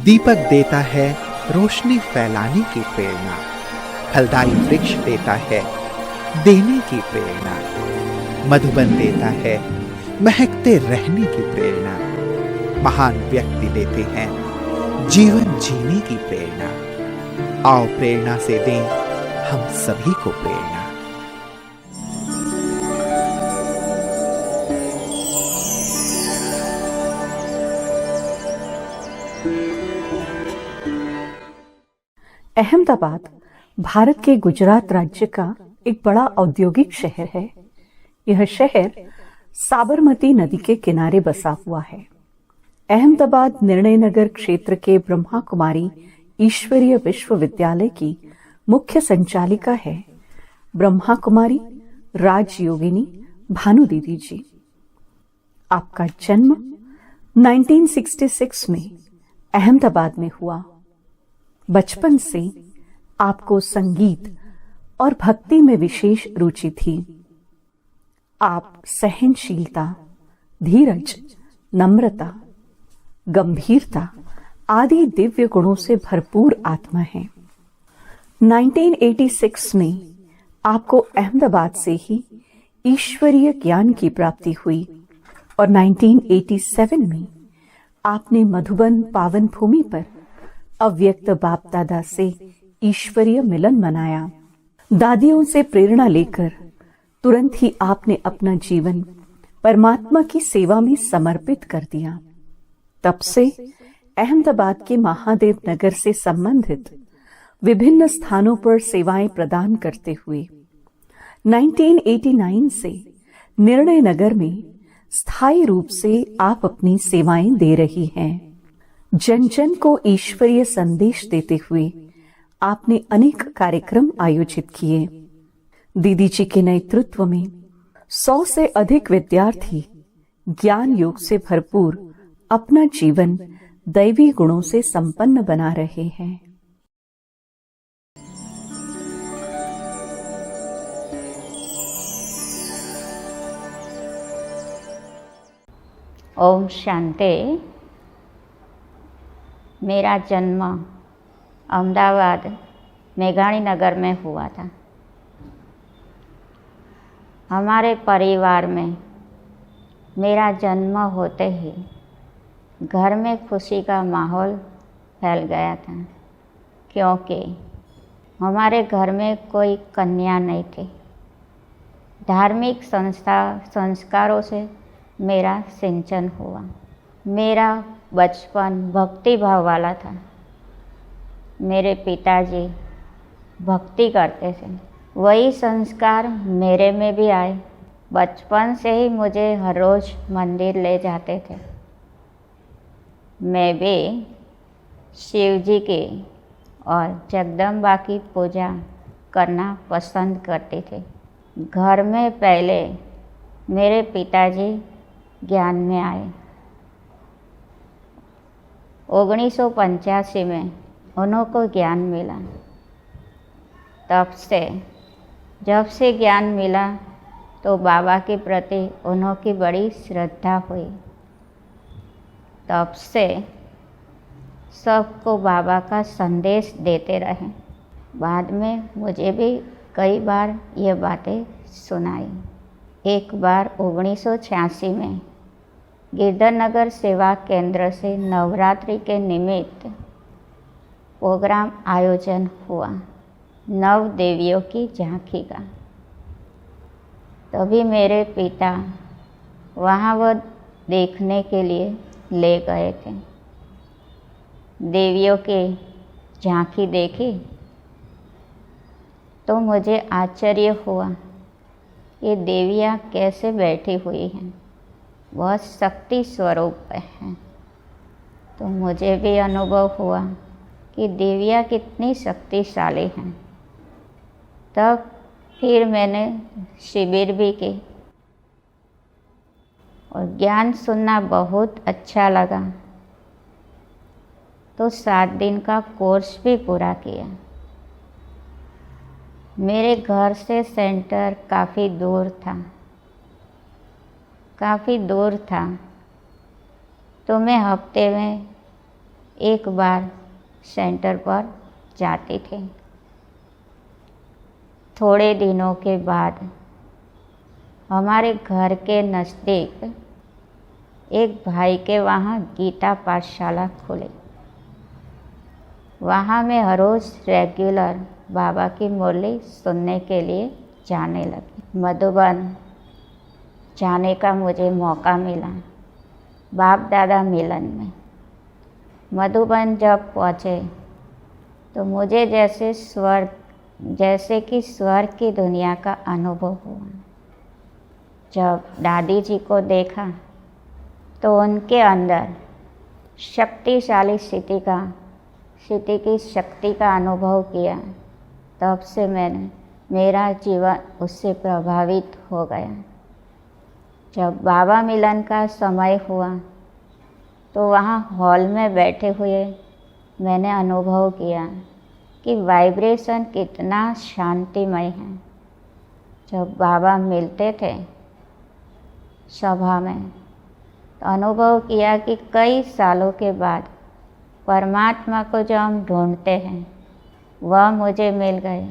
दीपक देता है रोशनी फैलाने की प्रेरणा, फलदायी वृक्ष देता है देने की प्रेरणा, मधुबन देता है महकते रहने की प्रेरणा, महान व्यक्ति देते हैं जीवन जीने की प्रेरणा। आओ प्रेरणा से दें हम सभी को प्रेरणा। अहमदाबाद भारत के गुजरात राज्य का एक बड़ा औद्योगिक शहर है। यह शहर साबरमती नदी के किनारे बसा हुआ है। अहमदाबाद निर्णय नगर क्षेत्र के ब्रह्मा कुमारी ईश्वरीय विश्वविद्यालय की मुख्य संचालिका है ब्रह्मा कुमारी राजयोगिनी भानु दीदी जी। आपका जन्म 1966 में अहमदाबाद में हुआ। बचपन से आपको संगीत और भक्ति में विशेष रुचि थी। आप सहनशीलता, धीरज, नम्रता, गंभीरता आदि दिव्य गुणों से भरपूर आत्मा हैं। 1986 में आपको अहमदाबाद से ही ईश्वरीय ज्ञान की प्राप्ति हुई और 1987 में आपने मधुबन पावन भूमि पर अव्यक्त बाप दादा से ईश्वरीय मिलन मनाया। दादियों से प्रेरणा लेकर तुरंत ही आपने अपना जीवन परमात्मा की सेवा में समर्पित कर दिया। तब से अहमदाबाद के महादेव नगर से संबंधित विभिन्न स्थानों पर सेवाएं प्रदान करते हुए 1989 से निर्णय नगर में स्थायी रूप से आप अपनी सेवाएं दे रही हैं। जन जन को ईश्वरीय संदेश देते हुए आपने अनेक कार्यक्रम आयोजित किए। दीदी जी के नेतृत्व में 100 से अधिक विद्यार्थी ज्ञान योग से भरपूर अपना जीवन दैवी गुणों से संपन्न बना रहे हैं। ओम शांति। मेरा जन्म अहमदाबाद मेघाणी नगर में हुआ था। हमारे परिवार में मेरा जन्म होते ही घर में खुशी का माहौल फैल गया था, क्योंकि हमारे घर में कोई कन्या नहीं थी। धार्मिक संस्कारों से मेरा सिंचन हुआ। मेरा बचपन भक्ति भाव वाला था। मेरे पिताजी भक्ति करते थे, वही संस्कार मेरे में भी आए। बचपन से ही मुझे हर रोज़ मंदिर ले जाते थे। मैं भी शिव जी की और जगदम्बा की पूजा करना पसंद करती थी। घर में पहले मेरे पिताजी ज्ञान में आए। 1985 में उनको ज्ञान मिला। जब से ज्ञान मिला तो बाबा के प्रति उनकी बड़ी श्रद्धा हुई। तब से सबको बाबा का संदेश देते रहे। बाद में मुझे भी कई बार ये बातें सुनाई। एक बार 1986 में गिरधरनगर सेवा केंद्र से नवरात्रि के निमित्त प्रोग्राम आयोजन हुआ, नव देवियों की झांकी का। तभी मेरे पिता वहाँ वो देखने के लिए ले गए थे। देवियों की झांकी देखी तो मुझे आश्चर्य हुआ, ये देवियाँ कैसे बैठी हुई हैं, वह शक्ति स्वरूप हैं। तो मुझे भी अनुभव हुआ कि देवियाँ कितनी शक्तिशाली हैं। तब फिर मैंने शिविर भी की और ज्ञान सुनना बहुत अच्छा लगा। तो 7 दिन का कोर्स भी पूरा किया। मेरे घर से सेंटर काफ़ी दूर था, तो मैं हफ्ते में एक बार सेंटर पर जाती थी। थोड़े दिनों के बाद हमारे घर के नज़दीक एक भाई के वहाँ गीता पाठशाला खुली। वहाँ मैं हर रोज़ रेगुलर बाबा की मुरली सुनने के लिए जाने लगी। मधुबन जाने का मुझे मौका मिला बाप दादा मिलन में। मधुबन जब पहुँचे तो मुझे जैसे कि स्वर्ग की दुनिया का अनुभव हुआ। जब दादी जी को देखा तो उनके अंदर शक्तिशाली स्थिति की शक्ति का अनुभव किया। तब से मेरा जीवन उससे प्रभावित हो गया। जब बाबा मिलन का समय हुआ तो वहाँ हॉल में बैठे हुए मैंने अनुभव किया कि वाइब्रेशन कितना शांतिमय है। जब बाबा मिलते थे सभा में तो अनुभव किया कि कई सालों के बाद परमात्मा को जो हम ढूंढते हैं वह मुझे मिल गए।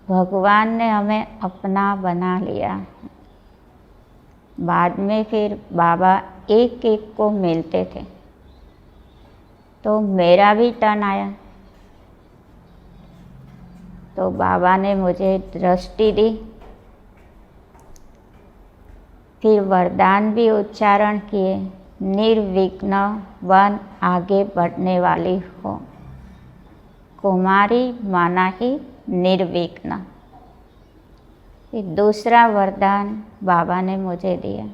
भगवान ने हमें अपना बना लिया। बाद में फिर बाबा एक एक को मिलते थे तो मेरा भी टर्न आया। तो बाबा ने मुझे दृष्टि दी, फिर वरदान भी उच्चारण किए, निर्विघ्न वन आगे बढ़ने वाली हो। कुमारी माना ही निर्विघ्न। फिर दूसरा वरदान बाबा ने मुझे दिया,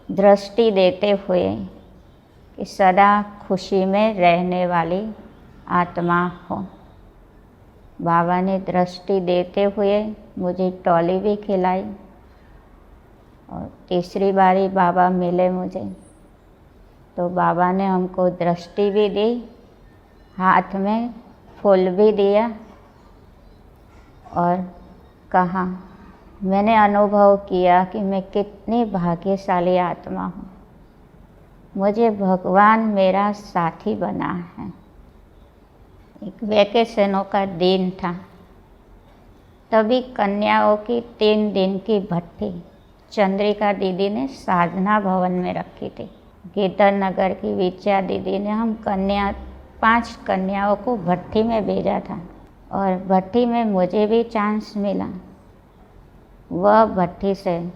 दृष्टि देते हुए कि सदा खुशी में रहने वाली आत्मा हो। बाबा ने दृष्टि देते हुए मुझे टॉली भी खिलाई। और तीसरी बारी बाबा मिले मुझे तो बाबा ने हमको दृष्टि भी दी, हाथ में फूल भी दिया और कहा, मैंने अनुभव किया कि मैं कितनी भाग्यशाली आत्मा हूँ। मुझे भगवान मेरा साथी बना है। एक वैकेशनों का दिन था, तभी कन्याओं की 3 दिन की भट्टी चंद्रिका दीदी ने साधना भवन में रखी थी। गिरधर नगर की विजया दीदी ने 5 कन्याओं को भट्टी में भेजा था और भट्टी में मुझे भी चांस मिला। वह भट्टी से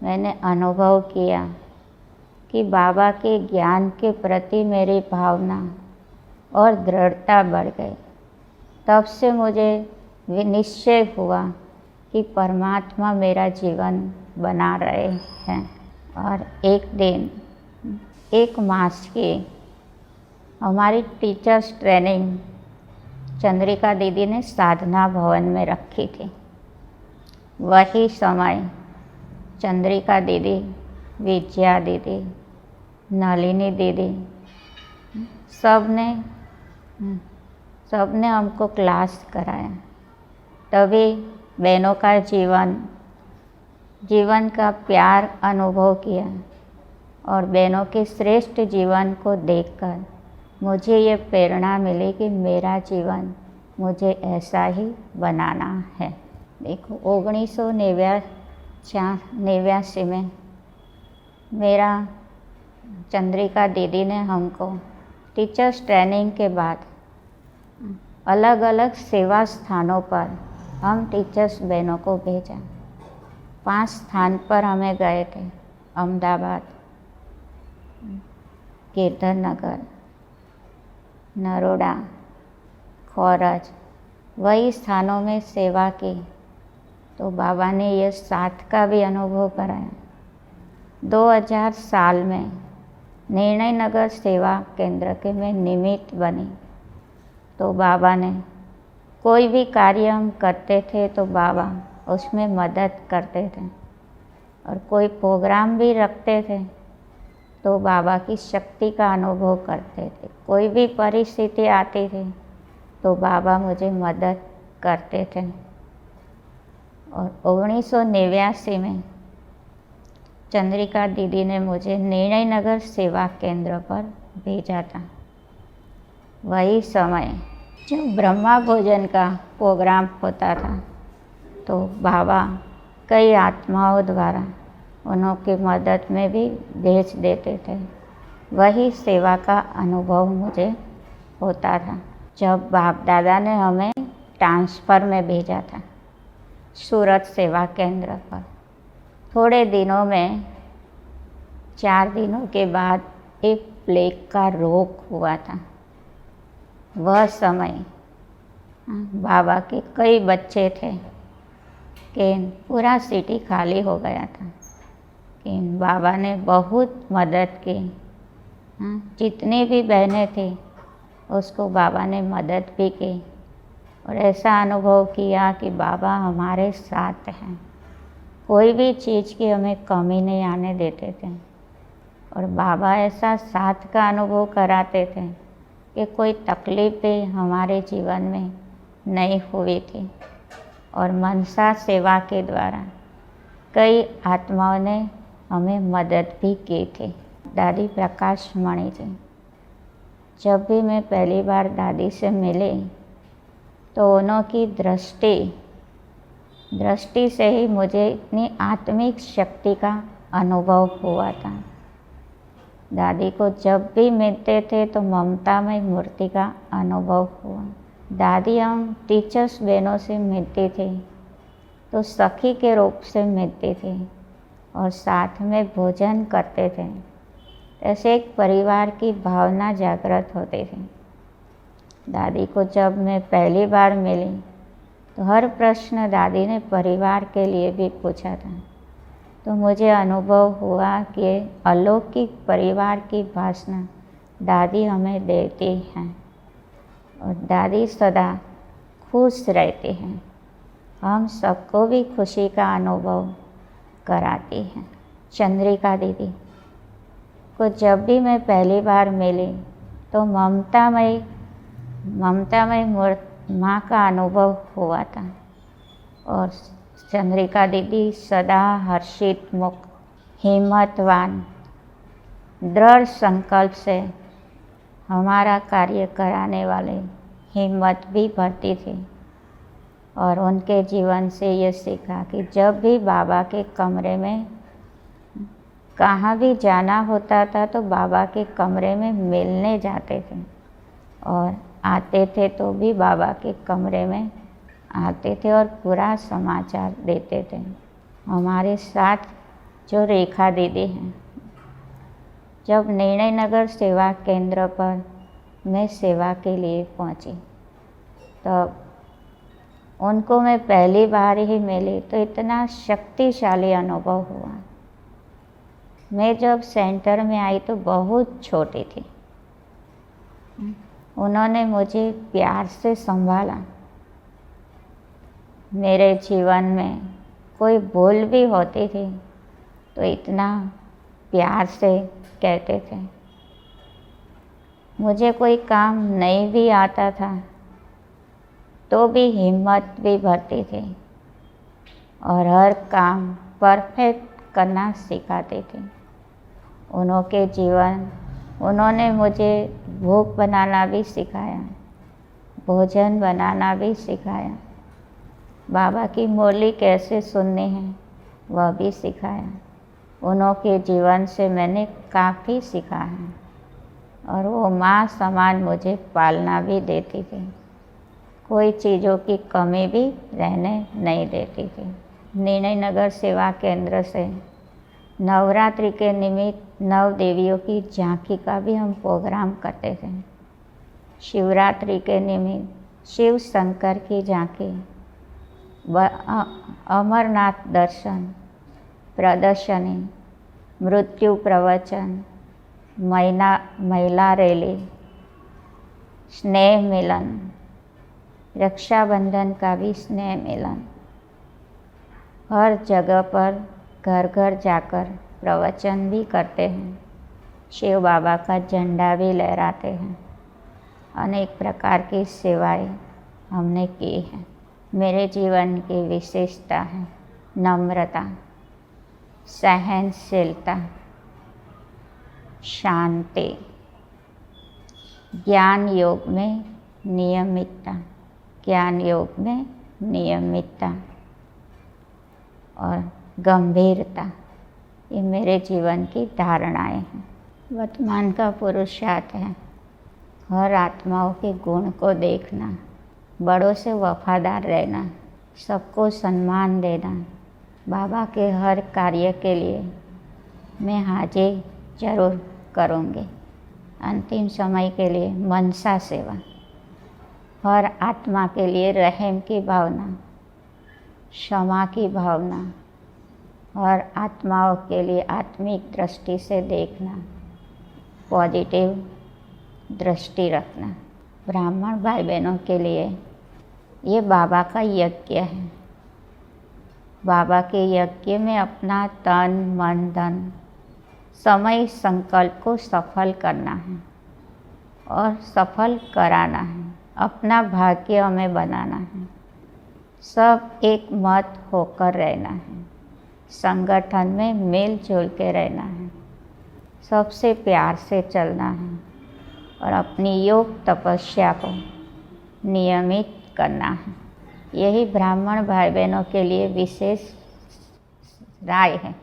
मैंने अनुभव किया कि बाबा के ज्ञान के प्रति मेरी भावना और दृढ़ता बढ़ गई। तब से मुझे निश्चय हुआ कि परमात्मा मेरा जीवन बना रहे हैं। और एक दिन 1 मास की हमारी टीचर्स ट्रेनिंग चंद्रिका दीदी ने साधना भवन में रखी थी। वही समय चंद्रिका दीदी, विजया दीदी, नलिनी दीदी सबने हमको क्लास कराया। तभी बहनों का जीवन का प्यार अनुभव किया और बहनों के श्रेष्ठ जीवन को देखकर मुझे ये प्रेरणा मिली कि मेरा जीवन मुझे ऐसा ही बनाना है। देखो 1989 में मेरा चंद्रिका दीदी ने हमको टीचर्स ट्रेनिंग के बाद अलग अलग सेवा स्थानों पर हम टीचर्स बहनों को भेजा। 5 स्थान पर हमें गए थे, अहमदाबाद, गिरधर नगर, नरोडा, खौरज, वही स्थानों में सेवा की। तो बाबा ने ये साथ का भी अनुभव कराया। 2000 साल में निर्णय नगर सेवा केंद्र के मैं निमित्त बनी। तो बाबा ने कोई भी कार्य हम करते थे तो बाबा उसमें मदद करते थे और कोई प्रोग्राम भी रखते थे तो बाबा की शक्ति का अनुभव करते थे। कोई भी परिस्थिति आती थी तो बाबा मुझे मदद करते थे। और 1989 में चंद्रिका दीदी ने मुझे निर्णय नगर सेवा केंद्र पर भेजा था। वही समय जब ब्रह्मा भोजन का प्रोग्राम होता था तो बाबा कई आत्माओं द्वारा उनकी मदद में भी भेज देते थे। वही सेवा का अनुभव मुझे होता था जब बाप दादा ने हमें ट्रांसफ़र में भेजा था सूरत सेवा केंद्र पर। थोड़े दिनों में 4 दिनों के बाद एक प्लेग का रोग हुआ था। वह समय बाबा के कई बच्चे थे कि पूरा सिटी खाली हो गया था कि बाबा ने बहुत मदद की। जितनी भी बहनें थी उसको बाबा ने मदद भी की और ऐसा अनुभव किया कि बाबा हमारे साथ हैं। कोई भी चीज़ की हमें कमी नहीं आने देते थे और बाबा ऐसा साथ का अनुभव कराते थे कि कोई तकलीफ़ भी हमारे जीवन में नहीं हुई थी। और मनसा सेवा के द्वारा कई आत्माओं ने हमें मदद भी की थी। दादी प्रकाश मणि जी, जब भी मैं पहली बार दादी से मिली तो उनकी दृष्टि से ही मुझे इतनी आत्मिक शक्ति का अनुभव हुआ था। दादी को जब भी मिलते थे तो ममतामय मूर्ति का अनुभव हुआ। दादी हम टीचर्स बहनों से मिलती थी तो सखी के रूप से मिलती थी और साथ में भोजन करते थे। ऐसे एक परिवार की भावना जागृत होती थी। दादी को जब मैं पहली बार मिली तो हर प्रश्न दादी ने परिवार के लिए भी पूछा था। तो मुझे अनुभव हुआ कि अलौकिक परिवार की भाषा दादी हमें देती हैं और दादी सदा खुश रहती हैं। हम सबको भी खुशी का अनुभव कराती हैं। चंद्रिका दीदी को जब भी मैं पहली बार मिली तो ममतामय माँ का अनुभव हुआ था और चंद्रिका दीदी सदा हर्षित मुख, हिम्मतवान, दृढ़ संकल्प से हमारा कार्य कराने वाले हिम्मत भी भरती थी। और उनके जीवन से ये सीखा कि जब भी बाबा के कमरे में कहाँ भी जाना होता था तो बाबा के कमरे में मिलने जाते थे और आते थे तो भी बाबा के कमरे में आते थे और पूरा समाचार देते थे। हमारे साथ जो रेखा दीदी हैं, जब निर्णय नगर सेवा केंद्र पर मैं सेवा के लिए पहुंची तब उनको मैं पहली बार ही मिली तो इतना शक्तिशाली अनुभव हुआ। मैं जब सेंटर में आई तो बहुत छोटी थी। उन्होंने मुझे प्यार से संभाला। मेरे जीवन में कोई भूल भी होती थी तो इतना प्यार से कहते थे। मुझे कोई काम नहीं भी आता था तो भी हिम्मत भी भरती थी और हर काम परफेक्ट करना सिखाते थे। उन्होंने मुझे भोग बनाना भी सिखाया, भोजन बनाना भी सिखाया, बाबा की मुरली कैसे सुननी है वह भी सिखाया। उनके जीवन से मैंने काफ़ी सीखा है और वो माँ समान मुझे पालना भी देती थी। कोई चीज़ों की कमी भी रहने नहीं देती थी। निर्णय नगर सेवा केंद्र से नवरात्रि के निमित्त 9 देवियों की झांकी का भी हम प्रोग्राम करते थे। शिवरात्रि के निमित्त शिव शंकर की झांकी, अमरनाथ दर्शन, प्रदर्शनी, मृत्यु प्रवचन, महिला रैली, स्नेह मिलन, रक्षाबंधन का भी स्नेह मिलन, हर जगह पर घर घर जाकर प्रवचन भी करते हैं। शिव बाबा का झंडा भी लहराते हैं। अनेक प्रकार की सेवाएं हमने की हैं। मेरे जीवन की विशेषता है नम्रता, सहनशीलता, शांति, ज्ञान योग में नियमितता, ज्ञान योग में नियमितता और गंभीरता, ये मेरे जीवन की धारणाएं हैं। वर्तमान का पुरुषार्थ है हर आत्माओं के गुण को देखना, बड़ों से वफादार रहना, सबको सम्मान देना, बाबा के हर कार्य के लिए मैं हाजिर जरूर करूँगी। अंतिम समय के लिए मनसा सेवा, हर आत्मा के लिए रहम की भावना, क्षमा की भावना, हर आत्माओं के लिए आत्मिक दृष्टि से देखना, पॉजिटिव दृष्टि रखना। ब्राह्मण भाई बहनों के लिए ये बाबा का यज्ञ है। बाबा के यज्ञ में अपना तन मन धन समय संकल्प को सफल करना है और सफल कराना है, अपना भाग्य हमें बनाना है। सब एक मत होकर रहना है, संगठन में मिलजुल के रहना है, सबसे प्यार से चलना है और अपनी योग तपस्या को नियमित करना है। यही ब्राह्मण भाई बहनों के लिए विशेष राय है।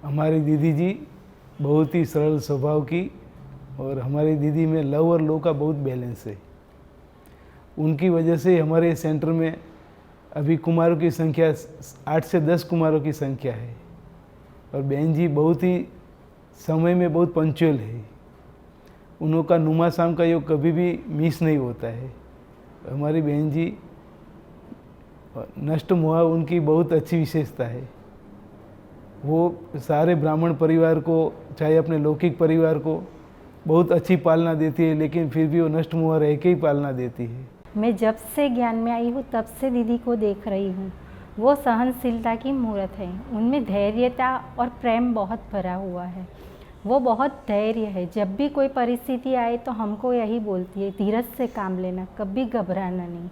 हमारी दीदी जी बहुत ही सरल स्वभाव की और हमारी दीदी में लव और लो का बहुत बैलेंस है। उनकी वजह से हमारे सेंटर में अभी कुमारों की संख्या 8 से 10 कुमारों की संख्या है और बहन जी बहुत ही समय में बहुत पंक्चुअल है। उनका नुमा शाम का योग कभी भी मिस नहीं होता है। हमारी बहन जी नष्ट मोह उनकी बहुत अच्छी विशेषता है। वो सारे ब्राह्मण परिवार को, चाहे अपने लौकिक परिवार को बहुत अच्छी पालना देती है, लेकिन फिर भी वो नष्ट मोह रह के ही पालना देती है। मैं जब से ज्ञान में आई हूँ तब से दीदी को देख रही हूँ। वो सहनशीलता की मूर्त है। उनमें धैर्यता और प्रेम बहुत भरा हुआ है। वो बहुत धैर्य है। जब भी कोई परिस्थिति आए तो हमको यही बोलती है, धीरज से काम लेना, कभी घबराना नहीं।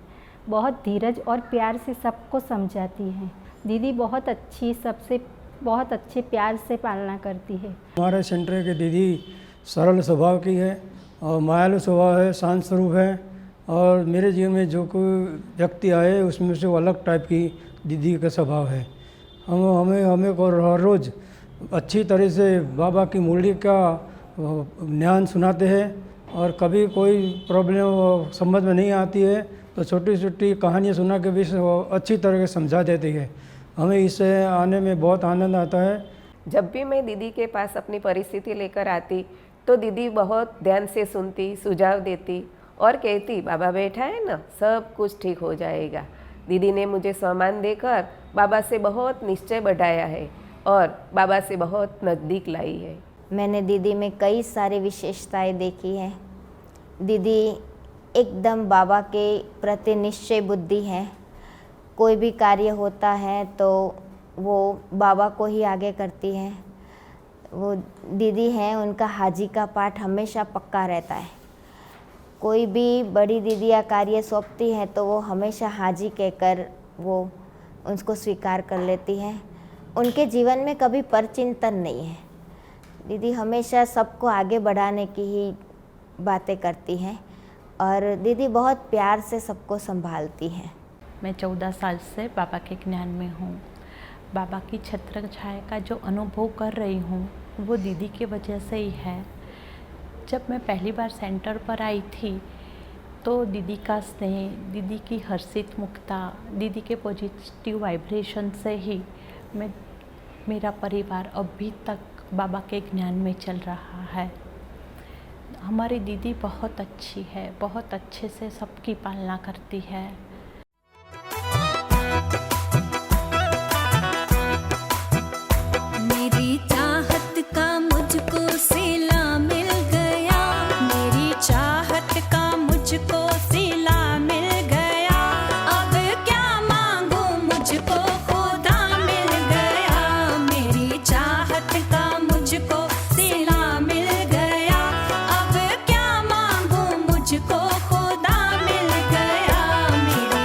बहुत धीरज और प्यार से सबको समझाती है। दीदी बहुत अच्छी, सबसे बहुत अच्छे प्यार से पालना करती है। हमारे सेंटर की दीदी सरल स्वभाव की है और मायालु स्वभाव है, शांत स्वरूप है और मेरे जीवन में जो कोई व्यक्ति आए उसमें से वो अलग टाइप की दीदी का स्वभाव है। हमें को हर रोज़ अच्छी तरह से बाबा की मुरली का ज्ञान सुनाते हैं और कभी कोई प्रॉब्लम समझ में नहीं आती है तो छोटी छोटी कहानियाँ सुना के भी अच्छी तरह से समझा देती है। हमें इससे आने में बहुत आनंद आता है। जब भी मैं दीदी के पास अपनी परिस्थिति लेकर आती तो दीदी बहुत ध्यान से सुनती, सुझाव देती और कहती, बाबा बैठा है ना, सब कुछ ठीक हो जाएगा। दीदी ने मुझे सम्मान देकर बाबा से बहुत निश्चय बढ़ाया है और बाबा से बहुत नज़दीक लाई है। मैंने दीदी में कई सारी विशेषताएं देखी हैं। दीदी एकदम बाबा के प्रति निश्चय बुद्धि है। कोई भी कार्य होता है तो वो बाबा को ही आगे करती हैं। वो दीदी हैं, उनका हाजी का पाठ हमेशा पक्का रहता है। कोई भी बड़ी दीदियाँ कार्य सौंपती हैं तो वो हमेशा हाजी कहकर वो उसको स्वीकार कर लेती हैं। उनके जीवन में कभी परचिंतन नहीं है। दीदी हमेशा सबको आगे बढ़ाने की ही बातें करती हैं और दीदी बहुत प्यार से सबको संभालती हैं। मैं 14 साल से बाबा के ज्ञान में हूँ। बाबा की छत्र छाया का जो अनुभव कर रही हूँ वो दीदी की वजह से ही है। जब मैं पहली बार सेंटर पर आई थी तो दीदी का स्नेह, दीदी की हर्षित मुखता, दीदी के पॉजिटिव वाइब्रेशन से ही मेरा परिवार अभी तक बाबा के ज्ञान में चल रहा है। हमारी दीदी बहुत अच्छी है, बहुत अच्छे से सबकी पालना करती है। मेरी चाहत का मुझको सिला मिल गया, मेरी चाहत का मुझको सिला मिल गया। अब क्या मांगू मुझको खुदा मिल गया, मेरी चाहत का मुझको सिला मिल गया। अब क्या मांगू मुझको खुदा मिल गया। मेरी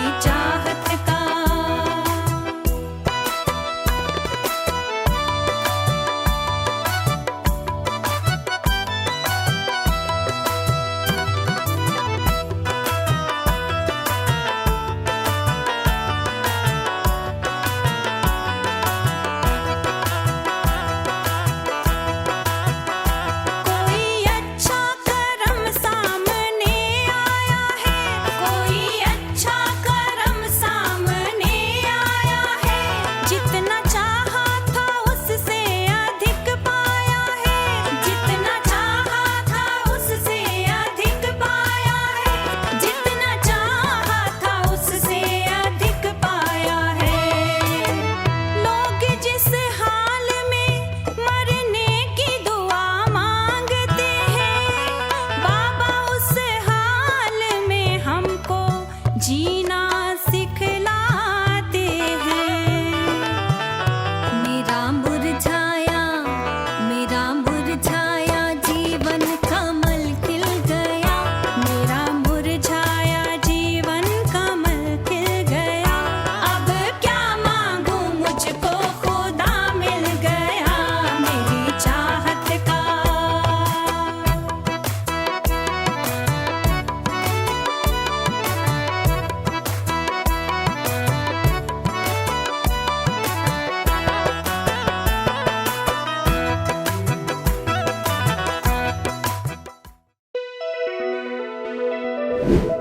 है।